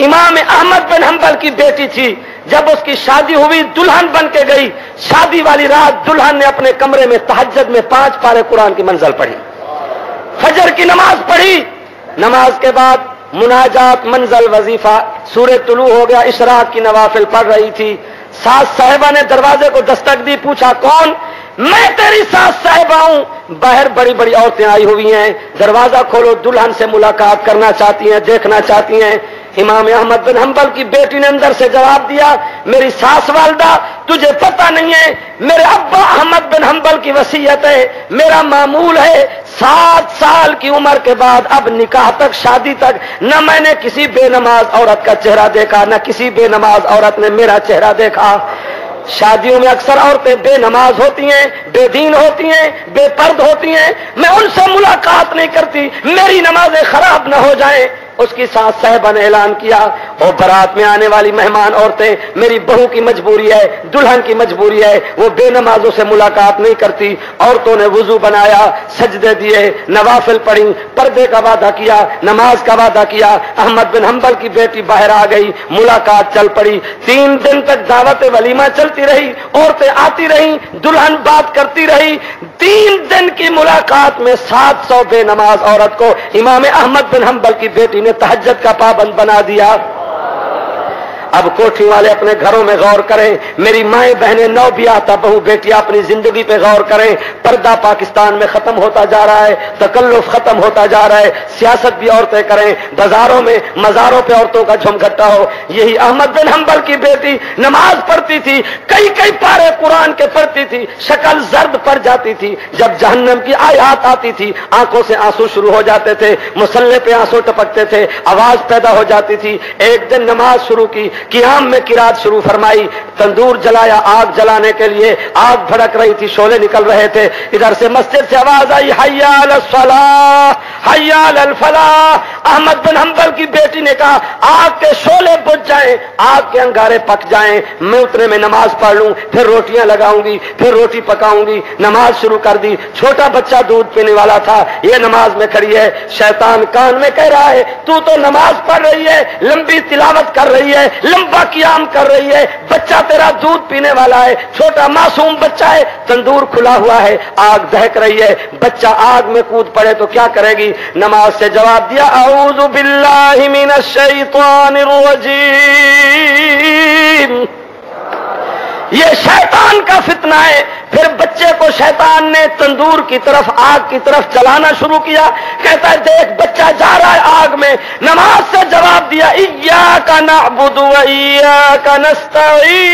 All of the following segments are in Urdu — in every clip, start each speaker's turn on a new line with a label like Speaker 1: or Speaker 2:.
Speaker 1: امام احمد بن حنبل کی بیٹی تھی، جب اس کی شادی ہوئی دلہن بن کے گئی، شادی والی رات دلہن نے اپنے کمرے میں تہجد میں 5 پارے قرآن کی منزل پڑھی، فجر کی نماز پڑھی، نماز کے بعد مناجات، منزل، وظیفہ، سورہ طلوع ہو گیا، اشراق کی نوافل پڑھ رہی تھی، ساس صاحبہ نے دروازے کو دستک دی، پوچھا کون؟ میں تیری ساس صاحبہ ہوں، باہر بڑی بڑی عورتیں آئی ہوئی ہیں، دروازہ کھولو، دلہن سے ملاقات کرنا چاہتی ہیں، دیکھنا چاہتی ہیں۔ امام احمد بن حنبل کی بیٹی نے اندر سے جواب دیا، میری ساس والدہ تجھے پتہ نہیں ہے، میرے ابا احمد بن حنبل کی وصیت ہے، میرا معمول ہے 7 سال کی عمر کے بعد اب نکاح تک، شادی تک، نہ میں نے کسی بے نماز عورت کا چہرہ دیکھا، نہ کسی بے نماز عورت نے میرا چہرہ دیکھا۔ شادیوں میں اکثر عورتیں بے نماز ہوتی ہیں، بے دین ہوتی ہیں، بے پرد ہوتی ہیں، میں ان سے ملاقات نہیں کرتی، میری نمازیں خراب نہ ہو جائیں۔ اس کی ساس صاحبہ نے اعلان کیا، اور برات میں آنے والی مہمان عورتیں، میری بہو کی مجبوری ہے، دلہن کی مجبوری ہے، وہ بے نمازوں سے ملاقات نہیں کرتی۔ عورتوں نے وضو بنایا، سجدے دیے، نوافل پڑھی، پردے کا وعدہ کیا، نماز کا وعدہ کیا۔ احمد بن حنبل کی بیٹی باہر آ گئی، ملاقات چل پڑی، 3 دن تک دعوت ولیمہ چلتی رہی، عورتیں آتی رہیں، دلہن بات کرتی رہی۔ 3 دن کی ملاقات میں 700 بے نماز عورت کو امام احمد بن حنبل کی بیٹی نے تہجد کا پابند بنا دیا۔ اب کوٹھی والے اپنے گھروں میں غور کریں، میری مائیں بہنیں، نو بیاہتا بہو بیٹیاں اپنی زندگی پہ غور کریں۔ پردہ پاکستان میں ختم ہوتا جا رہا ہے، تکلف ختم ہوتا جا رہا ہے، سیاست بھی عورتیں کریں، بازاروں میں مزاروں پہ عورتوں کا جھم گھٹا ہو۔ یہی احمد بن حنبل کی بیٹی نماز پڑھتی تھی، کئی پارے قرآن کے پڑھتی تھی، شکل زرد پڑ جاتی تھی، جب جہنم کی آیات آتی تھی آنکھوں سے آنسو شروع ہو جاتے تھے، مصلے پہ آنسو ٹپکتے تھے، آواز پیدا ہو جاتی تھی۔ ایک دن نماز شروع کی، قیام میں قرات شروع فرمائی، تندور جلایا آگ جلانے کے لیے، آگ بھڑک رہی تھی، شعلے نکل رہے تھے، ادھر سے مسجد سے آواز آئی، حی علی الصلاۃ حی علی الفلاح۔ احمد بن حنبل کی بیٹی نے کہا آگ کے شعلے بجھ جائیں، آگ کے انگارے پک جائیں، میں اتنے میں نماز پڑھ لوں، پھر روٹیاں لگاؤں گی، پھر روٹی پکاؤں گی۔ نماز شروع کر دی، چھوٹا بچہ دودھ پینے والا تھا، یہ نماز میں کھڑی ہے، شیطان کان میں کہہ رہا ہے تو نماز پڑھ رہی ہے، لمبی تلاوت کر رہی ہے، لمبا قیام کر رہی ہے، بچہ تیرا دودھ پینے والا ہے، چھوٹا معصوم بچہ ہے، تندور کھلا ہوا ہے، آگ دہک رہی ہے، بچہ آگ میں کود پڑے تو کیا کرے گی؟ نماز سے جواب دیا، اعوذ باللہ من الشیطان الرجیم۔ یہ شیطان کا فتنہ ہے۔ پھر بچے کو شیطان نے تندور کی طرف، آگ کی طرف چلانا شروع کیا، کہتا ہے دیکھ بچہ جا رہا ہے آگ میں۔ نماز سے جواب دیا، ایاک نعبد و ایاک نستعین۔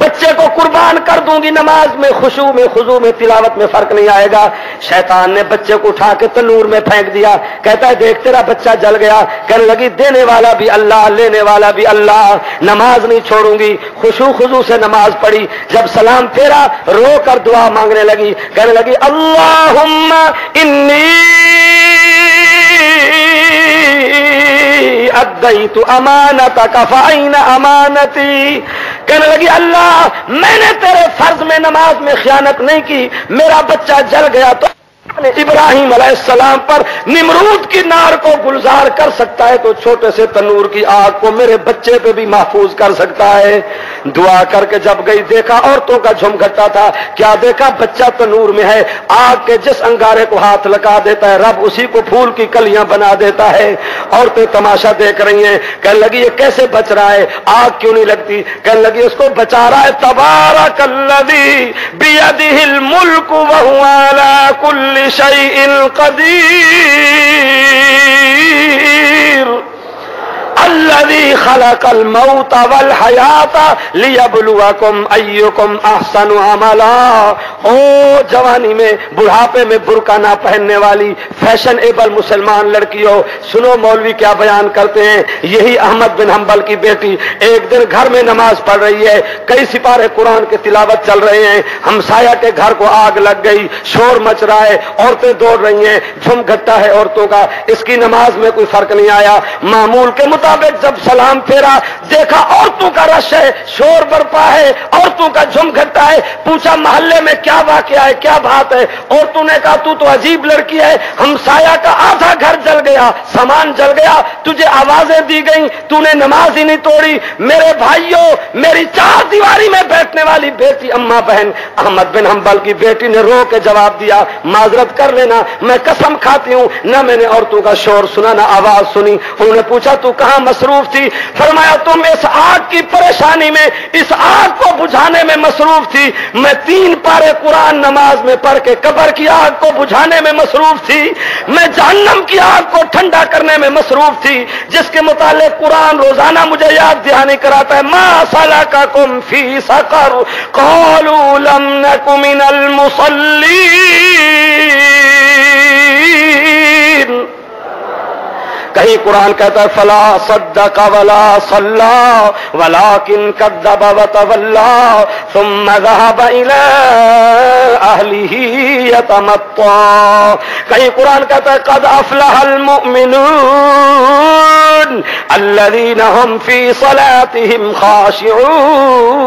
Speaker 1: بچے کو قربان کر دوں گی، نماز میں خشوع میں خضوع میں تلاوت میں فرق نہیں آئے گا۔ شیطان نے بچے کو اٹھا کے تنور میں پھینک دیا، کہتا ہے دیکھ تیرا بچہ جل گیا۔ کہنے لگی دینے والا بھی اللہ، لینے والا بھی اللہ، نماز نہیں چھوڑوں گی۔ خشوع خضوع سے نماز پڑھی، جب سلام پھیرا رو کر دعا مانگنے لگی، کہنے لگی اللہم انی ادیت امانتک فأین امانتی۔ کہنے لگی اللہ میں نے تیرے فرض میں نماز میں خیانت نہیں کی، میرا بچہ جل گیا تو ابراہیم علیہ السلام پر نمرود کی نار کو گلزار کر سکتا ہے تو چھوٹے سے تنور کی آگ کو میرے بچے پہ بھی محفوظ کر سکتا ہے۔ دعا کر کے جب گئی دیکھا عورتوں کا جھم گھٹا تھا، کیا دیکھا بچہ تنور میں ہے، آگ کے جس انگارے کو ہاتھ لگا دیتا ہے رب اسی کو پھول کی کلیاں بنا دیتا ہے۔ عورتیں تماشا دیکھ رہی ہیں، کہنے لگی یہ کیسے بچ رہا ہے، آگ کیوں نہیں لگتی؟ کہنے لگی اس کو بچا رہا ہے تبارک الذی بیدہ الملک وہو علی کل شیء قدیر الذی خلق الموت والحیات لیبلوکم ایکم احسن عملا۔ او جوانی میں بڑھاپے میں برقع نہ پہننے والی فیشن ایبل مسلمان لڑکیوں، سنو مولوی کیا بیان کرتے ہیں۔ یہی احمد بن حنبل کی بیٹی ایک دن گھر میں نماز پڑھ رہی ہے، کئی سپارے قرآن کے تلاوت چل رہے ہیں، ہمسایہ کے گھر کو آگ لگ گئی، شور مچ رہا ہے، عورتیں دوڑ رہی ہیں، جھم گھٹا ہے عورتوں کا، اس کی نماز میں کوئی فرق نہیں آیا۔ معمول کے مطابق جب سلام سلام پھیرا، دیکھا عورتوں کا رش ہے، شور برپا ہے، عورتوں کا جھم گھٹا ہے، پوچھا محلے میں کیا واقعہ ہے، کیا بات ہے؟ عورتوں نے کہا تو عجیب لڑکی ہے، ہمسایہ کا آدھا گھر جل گیا، سامان جل گیا، تجھے آوازیں دی گئیں، تو نے نماز ہی نہیں توڑی۔ میرے بھائیوں، میری چار دیواری میں بیٹھنے والی بیٹی اماں بہن احمد بن حنبل کی بیٹی نے رو کے جواب دیا، معذرت کر لینا، میں قسم کھاتی ہوں نہ میں نے عورتوں کا شور سنا نہ آواز سنی۔ انہوں نے پوچھا تو کہاں مصروف تھی؟ فرمایا تم اس آگ کی پریشانی میں، اس آگ کو بجھانے میں مصروف تھی، میں 3 پارے قرآن نماز میں پڑھ کے قبر کی آگ کو بجھانے میں مصروف تھی، میں جہنم کی آگ کو ٹھنڈا کرنے میں مصروف تھی، جس کے متعلق قرآن روزانہ مجھے یاد دہانی کراتا ہے، ما سلککم فی سقر قالوا لم نک من المصلین۔ کہیں قرآن کہتا ہے فلا صدق ولا صلی ولکن کذب وتولی ثم ذهب الى اهله يتمطى۔ کہیں قرآن کہتا ہے قد افلح المؤمنون الذين هم في صلاتهم خاشعون۔